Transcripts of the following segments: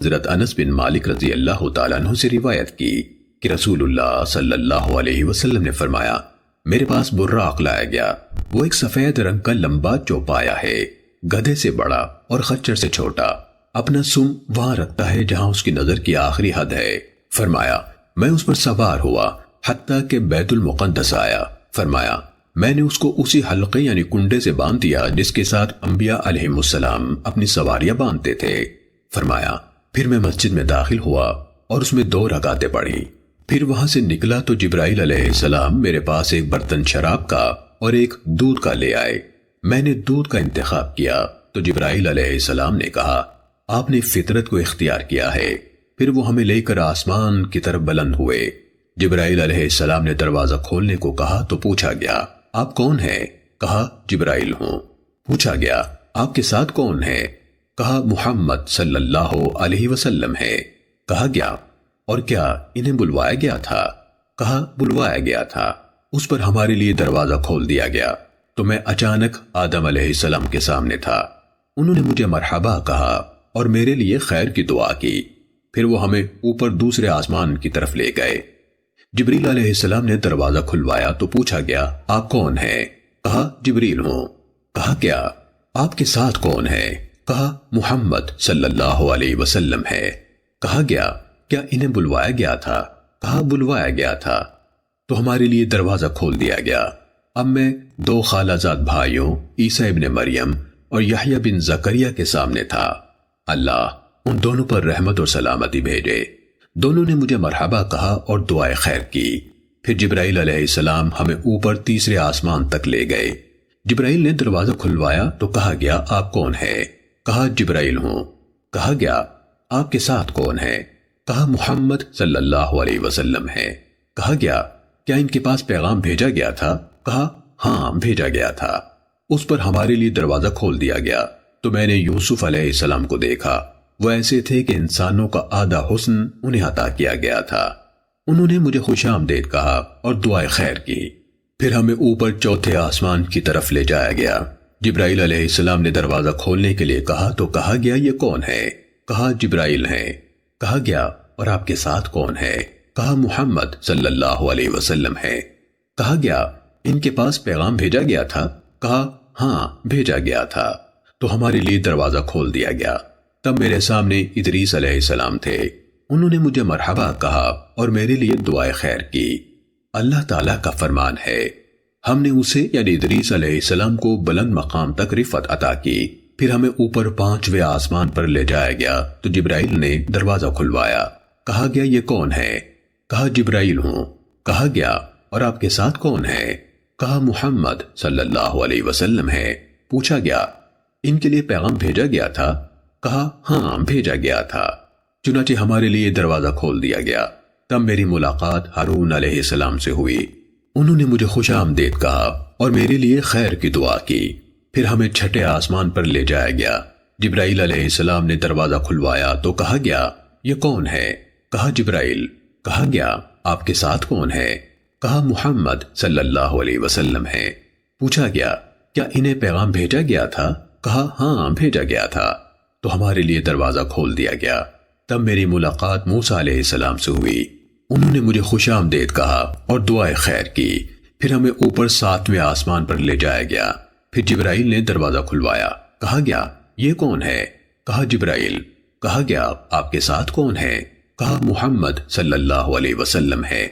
حضرت انس بن مالک رضی اللہ تعالیٰ عنہ سے روایت کی کہ رسول اللہ صلی اللہ علیہ وسلم نے فرمایا، میرے پاس براق لایا گیا، وہ ایک سفید رنگ کا لمبا چوپایا ہے، گدھے سے بڑا اور خچر سے چھوٹا، اپنا سم وہاں رکھتا ہے جہاں اس کی نظر کی آخری حد ہے۔ فرمایا میں اس پر سوار ہوا حتیٰ کہ بیت المقدس آیا۔ فرمایا میں نے اس کو اسی حلقے یعنی کنڈے سے باندھ دیا جس کے ساتھ انبیاء علیہم السلام اپنی سواریاں باندھتے تھے۔ فرمایا پھر میں مسجد میں داخل ہوا اور اس میں 2 رکعتیں پڑھی، پھر وہاں سے نکلا تو جبرائیل علیہ السلام میرے پاس ایک برتن شراب کا اور ایک دودھ کا لے آئے۔ میں نے دودھ کا انتخاب کیا تو جبرائیل علیہ السلام نے کہا، آپ نے فطرت کو اختیار کیا ہے۔ پھر وہ ہمیں لے کر آسمان کی طرف بلند ہوئے۔ جبرائیل علیہ السلام نے دروازہ کھولنے کو کہا تو پوچھا گیا، آپ کون ہیں؟ کہا جبرائیل ہوں۔ پوچھا گیا آپ کے ساتھ کون ہے؟ کہا محمد صلی اللہ علیہ وسلم ہے۔ کہا گیا اور کیا انہیں بلوایا گیا تھا؟ کہا بلوایا گیا تھا۔ اس پر ہمارے لیے دروازہ کھول دیا گیا تو میں اچانک آدم علیہ السلام کے سامنے تھا۔ انہوں نے مجھے مرحبا کہا اور میرے لیے خیر کی دعا کی۔ پھر وہ ہمیں اوپر دوسرے آسمان کی طرف لے گئے۔ جبریل علیہ السلام نے دروازہ کھلوایا تو پوچھا گیا آپ کون ہیں؟ کہا جبریل ہوں۔ کہا کیا آپ کے ساتھ کون ہے؟ کہا محمد صلی اللہ علیہ وسلم ہے۔ کہا گیا کیا انہیں بلوایا گیا تھا؟ کہا بلوایا گیا تھا۔ تو ہمارے لیے دروازہ کھول دیا گیا۔ اب میں 2 خالہ زاد بھائیوں عیسیٰ ابن مریم اور یحییٰ بن زکریا کے سامنے تھا۔ اللہ ان دونوں پر رحمت اور سلامتی بھیجے۔ دونوں نے مجھے مرحبا کہا اور دعائے خیر کی۔ پھر جبرائیل علیہ السلام ہمیں اوپر تیسرے آسمان تک لے گئے۔ جبرائیل نے دروازہ کھلوایا تو کہا گیا آپ کون ہے؟ کہا جبرائیل ہوں۔ کہا گیا آپ کے ساتھ کون ہے؟ کہا محمد صلی اللہ علیہ وسلم ہے۔ کہا گیا کیا ان کے پاس پیغام بھیجا گیا تھا؟ کہا ہاں بھیجا گیا تھا۔ اس پر ہمارے لیے دروازہ کھول دیا گیا تو میں نے یوسف علیہ السلام کو دیکھا۔ وہ ایسے تھے کہ انسانوں کا آدھا حسن انہیں عطا کیا گیا تھا۔ انہوں نے مجھے خوش آمدید کہا اور دعائے خیر کی۔ پھر ہمیں اوپر چوتھے آسمان کی طرف لے جایا گیا۔ جبرائیل علیہ السلام نے دروازہ کھولنے کے لیے کہا تو کہا گیا یہ کون ہے؟ کہا جبرائیل ہیں۔ کہا گیا اور آپ کے ساتھ کون ہے؟ کہا محمد صلی اللہ علیہ وسلم ہے۔ کہا گیا ان کے پاس پیغام بھیجا گیا تھا؟ کہا ہاں بھیجا گیا تھا۔ تو ہمارے لیے دروازہ کھول دیا گیا۔ تب میرے سامنے ادریس علیہ السلام تھے۔ انہوں نے مجھے مرحبا کہا اور میرے لیے دعائے خیر کی۔ اللہ تعالیٰ کا فرمان ہے، ہم نے اسے یعنی ادریس علیہ السلام کو بلند مقام تک رفعت عطا کی۔ پھر ہمیں اوپر 5ویں آسمان پر لے جایا گیا تو جبرائیل نے دروازہ کھلوایا۔ کہا گیا یہ کون ہے؟ کہا جبرائیل ہوں۔ کہا گیا اور آپ کے ساتھ کون ہے؟ کہا محمد صلی اللہ علیہ وسلم ہے۔ پوچھا گیا ان کے لیے پیغام بھیجا گیا تھا؟ کہا ہاں بھیجا گیا تھا۔ چنانچہ ہمارے لیے دروازہ کھول دیا گیا۔ تب میری ملاقات ہارون علیہ السلام سے ہوئی۔ انہوں نے مجھے خوش آمدید کہا اور میرے لیے خیر کی دعا کی۔ پھر ہمیں 6 آسمان پر لے جایا گیا۔ جبرائیل علیہ السلام نے دروازہ کھلوایا تو کہا گیا یہ کون ہے؟ کہا جبرائیل۔ کہا گیا آپ کے ساتھ کون ہے؟ کہا محمد صلی اللہ علیہ وسلم ہے۔ پوچھا گیا کیا انہیں پیغام بھیجا گیا تھا؟ کہا ہاں بھیجا گیا تھا۔ تو ہمارے لیے دروازہ کھول دیا گیا۔ تب میری ملاقات موسیٰ علیہ السلام سے ہوئی۔ انہوں نے مجھے خوش آمدید کہا اور دعائے خیر کی۔ پھر ہمیں اوپر 7ویں آسمان پر لے جایا گیا۔ پھر جبرائیل نے دروازہ کھلوایا۔ کہا گیا یہ کون ہے؟ کہا جبرائیل۔ کہا گیا آپ کے ساتھ کون ہے؟ کہا محمد صلی اللہ علیہ وسلم ہے۔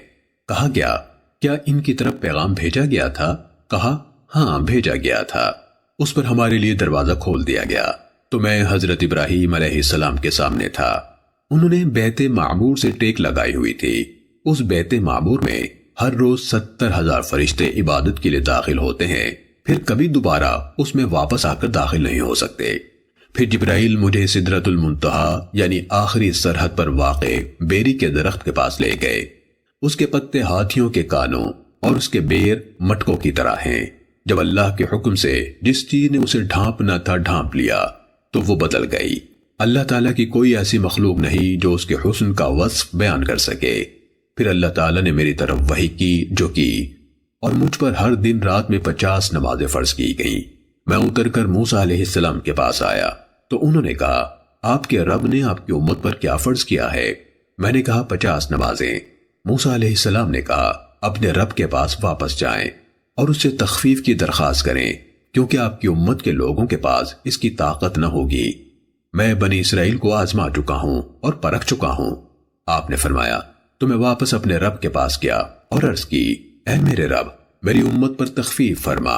کہا گیا کیا ان کی طرف پیغام بھیجا گیا تھا؟ کہا ہاں بھیجا گیا تھا۔ اس پر ہمارے لیے دروازہ کھول دیا گیا تو میں حضرت ابراہیم علیہ السلام کے سامنے تھا۔ انہوں نے بیت معمور سے ٹیک لگائی ہوئی تھی۔ اس بیت معمور میں ہر روز 70,000 فرشتے عبادت کے لیے داخل ہوتے ہیں، پھر کبھی دوبارہ اس میں واپس آ کر داخل نہیں ہو سکتے۔ پھر جبرائیل مجھے سدرۃ المنتہا یعنی آخری سرحد پر واقع بیری کے درخت کے پاس لے گئے۔ اس کے پتے ہاتھیوں کے کانوں اور اس کے بیر مٹکوں کی طرح ہیں۔ جب اللہ کے حکم سے جس چیز نے اسے ڈھانپنا تھا ڈھانپ لیا تو وہ بدل گئی۔ اللہ تعالیٰ کی کوئی ایسی مخلوق نہیں جو اس کے حسن کا وصف بیان کر سکے۔ پھر اللہ تعالیٰ نے میری طرف وحی کی جو کی، اور مجھ پر ہر دن رات میں 50 نمازیں فرض کی گئیں۔ میں اتر کر موسیٰ علیہ السلام کے پاس آیا تو انہوں نے کہا آپ کے رب نے آپ کی امت پر کیا فرض کیا ہے؟ میں نے کہا 50 نمازیں۔ موسیٰ علیہ السلام نے کہا اپنے رب کے پاس واپس جائیں اور اس سے تخفیف کی درخواست کریں، کیونکہ آپ کی امت کے لوگوں کے پاس اس کی طاقت نہ ہوگی۔ میں بنی اسرائیل کو آزما چکا ہوں اور پرکھ چکا ہوں۔ آپ نے فرمایا تو میں واپس اپنے رب کے پاس گیا اور عرض کی، اے میرے رب، میری امت پر تخفیف فرما۔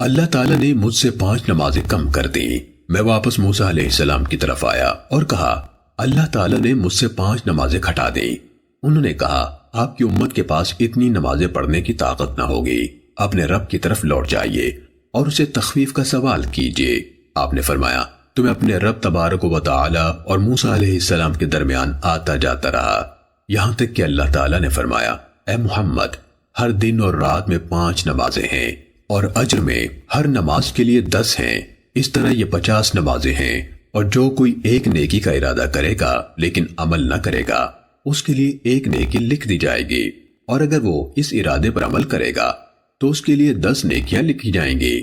اللہ تعالیٰ نے مجھ سے 5 نمازیں کم کر دیں۔ میں واپس موسیٰ علیہ السلام کی طرف آیا اور کہا اللہ تعالیٰ نے مجھ سے 5 نمازیں گھٹا دیں۔ انہوں نے کہا آپ کی امت کے پاس اتنی نمازیں پڑھنے کی طاقت نہ ہوگی، اپنے رب کی طرف لوٹ جائیے اور اسے تخفیف کا سوال کیجیے۔ آپ نے فرمایا تو میں اپنے رب تبارک و تعالی اور موسیٰ علیہ السلام کے درمیان آتا جاتا رہا، یہاں تک کہ اللہ تعالیٰ نے فرمایا اے محمد، ہر دن اور رات میں 5 نمازیں ہیں اور اجر میں ہر نماز کے لیے 10 ہیں، اس طرح یہ 50 نمازیں ہیں، اور جو کوئی ایک نیکی کا ارادہ کرے گا لیکن عمل نہ کرے گا اس کے لیے ایک نیکی لکھ دی جائے گی، اور اگر وہ اس ارادے پر عمل کرے گا تو اس کے لیے 10 نیکیاں لکھی جائیں گی،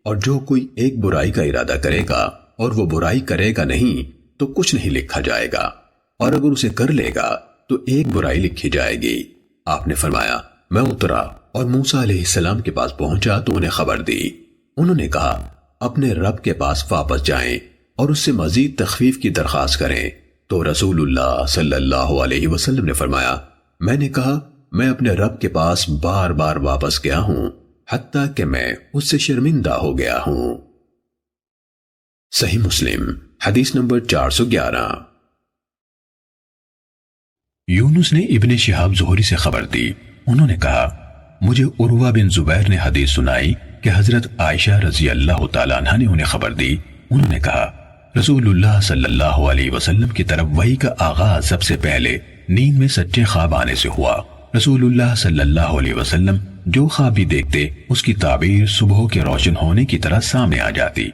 اور جو کوئی ایک برائی کا ارادہ کرے گا اور وہ برائی کرے گا نہیں تو کچھ نہیں لکھا جائے گا، اور اگر اسے کر لے گا تو ایک برائی لکھی جائے گی۔ آپ نے فرمایا میں اترا اور موسیٰ علیہ السلام کے پاس پہنچا تو انہیں خبر دی۔ انہوں نے کہا اپنے رب کے پاس واپس جائیں اور اس سے مزید تخفیف کی درخواست کریں۔ تو رسول اللہ صلی اللہ علیہ وسلم نے فرمایا میں نے کہا میں اپنے رب کے پاس بار بار واپس گیا ہوں حتیٰ کہ میں اس سے شرمندہ ہو گیا ہوں۔ صحیح مسلم حدیث نمبر 411۔ یونس نے ابن شہاب زہری سے خبر دی، انہوں نے کہا مجھے عروہ بن زبیر نے حدیث سنائی کہ حضرت عائشہ رضی اللہ تعالیٰ عنہ نے انہیں خبر دی، انہوں نے کہا رسول اللہ صلی اللہ علیہ وسلم کی طرف وحی کا آغاز سب سے پہلے نیند میں سچے خواب آنے سے ہوا۔ رسول اللہ صلی اللہ علیہ وسلم جو خواب بھی دیکھتے اس کی تعبیر صبح کے روشن ہونے کی طرح سامنے آ جاتی۔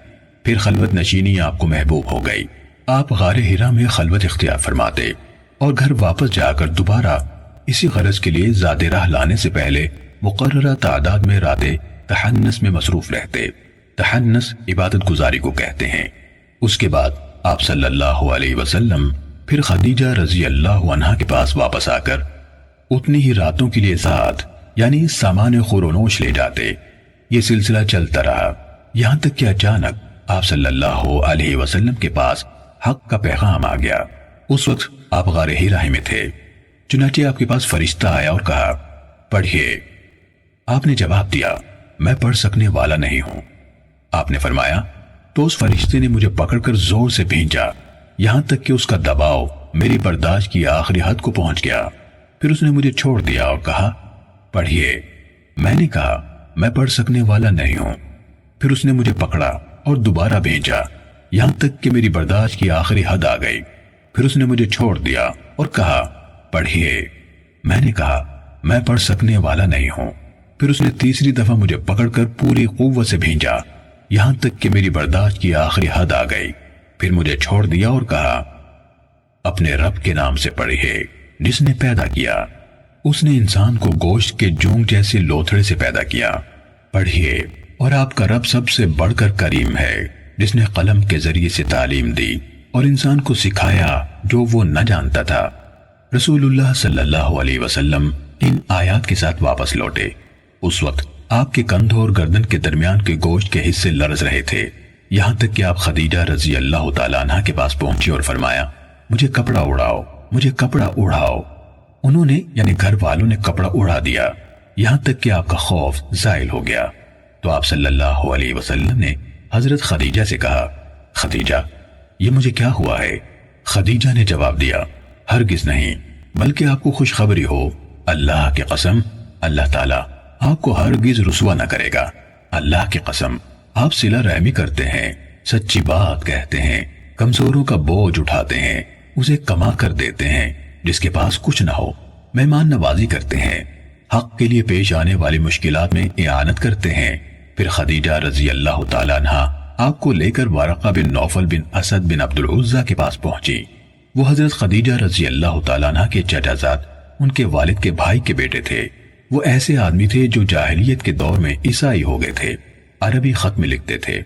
پھر خلوت نشینی آپ کو محبوب ہو گئی، آپ غار حرا میں خلوت اختیار فرماتے اور گھر واپس جا کر دوبارہ اسی غرض کے لیے زاد راہ لانے سے پہلے مقررہ تعداد میں راتیں تحنس میں مصروف رہتے۔ تحنس عبادت گزاری کو کہتے ہیں۔ اس کے بعد آپ صلی اللہ علیہ وسلم پھر خدیجہ رضی اللہ عنہا کے پاس واپس آ کر اتنی ہی راتوں کے لیے زاد یعنی سامان خورونوش لے جاتے۔ یہ سلسلہ چلتا رہا یہاں تک کہ اچانک آپ صلی اللہ علیہ وسلم کے پاس حق کا پیغام آ گیا۔ اس وقت آپ غار حرا میں تھے، چنانچہ آپ کے پاس فرشتہ آیا اور کہا پڑھیے۔ آپ نے جواب دیا میں پڑھ سکنے والا نہیں ہوں۔ آپ نے فرمایا تو اس فرشتے نے مجھے پکڑ کر زور سے بھینچا یہاں تک کہ اس کا دباؤ میری برداشت کی آخری حد کو پہنچ گیا۔ پھر اس نے مجھے چھوڑ دیا اور کہا پڑھیے۔ میں نے کہا میں پڑھ سکنے والا نہیں ہوں۔ پھر اس نے مجھے پکڑا اور دوبارہ بھیجا یہاں تک کہ میری برداشت کی آخری حد آ گئی۔ پھر اس نے مجھے چھوڑ دیا اور کہا پڑھیے۔ میں نے کہا میں پڑھ سکنے والا نہیں ہوں۔ پھر اس نے تیسری دفعہ مجھے پکڑ کر پوری قوت سے بھینجا یہاں تک کہ میری برداشت کی آخری حد آ گئی۔ پھر مجھے چھوڑ دیا اور کہا اپنے رب کے نام سے پڑھیے جس نے پیدا کیا، اس نے انسان کو گوشت کے جونگ جیسے لوتھڑے سے پیدا کیا، پڑھیے۔ اور آپ کا رب سب سے بڑھ کر کریم ہے جس نے قلم کے ذریعے سے تعلیم دی اور انسان کو سکھایا جو وہ نہ جانتا تھا۔ رسول اللہ صلی اللہ علیہ وسلم ان آیات کے ساتھ واپس لوٹے۔ اس وقت آپ کے کندھوں اور گردن کے درمیان کے گوشت کے حصے لرز رہے تھے، یہاں تک کہ آپ خدیجہ رضی اللہ تعالیٰ عنہ کے پاس پہنچی اور فرمایا مجھے کپڑا اڑاؤ، مجھے کپڑا اڑاؤ۔ انہوں نے یعنی گھر والوں نے کپڑا اڑا دیا یہاں تک کہ آپ کا خوف زائل ہو گیا۔ تو آپ صلی اللہ علیہ وسلم نے حضرت خدیجہ سے کہا خدیجہ یہ مجھے کیا ہوا ہے؟ خدیجہ نے جواب دیا ہرگز نہیں، بلکہ آپ کو خوشخبری ہو، اللہ کی قسم اللہ تعالیٰ آپ کو ہرگز رسوا نہ کرے گا۔ اللہ کی قسم آپ صلہ رحمی کرتے ہیں، سچی بات کہتے ہیں، کمزوروں کا بوجھ اٹھاتے ہیں، اسے کما کر دیتے ہیں جس کے پاس کچھ نہ ہو، مہمان نوازی کرتے ہیں، حق کے لیے پیش آنے والی مشکلات میں اعانت کرتے ہیں۔ پھر خدیجہ رضی اللہ تعالیٰ عنہ آپ کو لے کر ورقہ بن نوفل بن اسد بن عبد العزہ کے پاس پہنچی۔ وہ حضرت خدیجہ رضی اللہ تعالیٰ عنہ کے چچا زاد ان کے والد کے بھائی کے بیٹے تھے۔ وہ ایسے آدمی تھے جو جاہلیت کے دور میں عیسائی ہو گئے تھے، عربی خط میں لکھتے تھے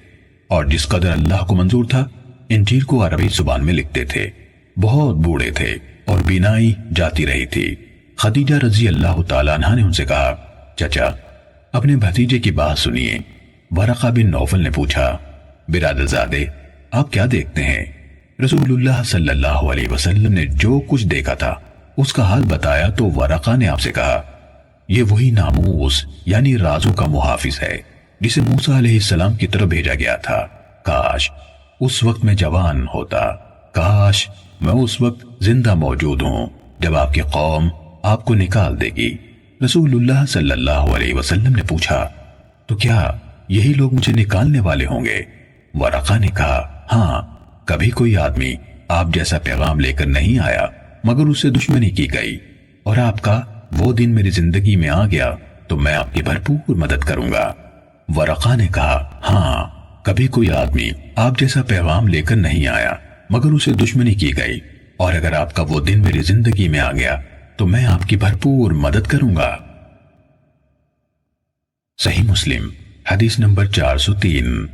اور جس قدر اللہ کو منظور تھا انجیل کو عربی زبان میں لکھتے تھے، بہت بوڑھے تھے اور بینائی جاتی رہی تھی۔ خدیجہ رضی اللہ تعالیٰ عنہ نے ان سے کہا، چچا اپنے بھتیجے کی بات سنیے۔ ورقہ بن نوفل نے پوچھا، برادر زادے آپ کیا دیکھتے ہیں؟ رسول اللہ صلی اللہ علیہ وسلم نے جو کچھ دیکھا تھا اس کا حال بتایا تو ورقہ نے آپ سے کہا، یہ وہی ناموس یعنی رازوں کا محافظ ہے جسے موسیٰ علیہ السلام کی طرف بھیجا گیا تھا۔ کاش اس وقت میں جوان ہوتا، کاش میں اس وقت زندہ موجود ہوں جب آپ کی قوم آپ کو نکال دے گی۔ رسول اللہ صلی اللہ علیہ وسلم نے پوچھا، تو کیا یہی لوگ مجھے نکالنے والے ہوں گے؟ ورقہ نے کہا، ہاں، کبھی کوئی آدمی آپ جیسا پیغام لے کر نہیں آیا مگر اس سے دشمنی کی گئی، اور آپ کا وہ دن میری زندگی میں آ گیا تو میں آپ کی بھرپور مدد کروں گا۔ ورقہ نے کہا، ہاں، کبھی کوئی آدمی آپ جیسا پیغام لے کر نہیں آیا مگر اسے دشمنی کی گئی، اور اگر آپ کا وہ دن میری زندگی میں آ گیا تو میں آپ کی بھرپور مدد کروں گا۔ صحیح مسلم حدیث نمبر 403۔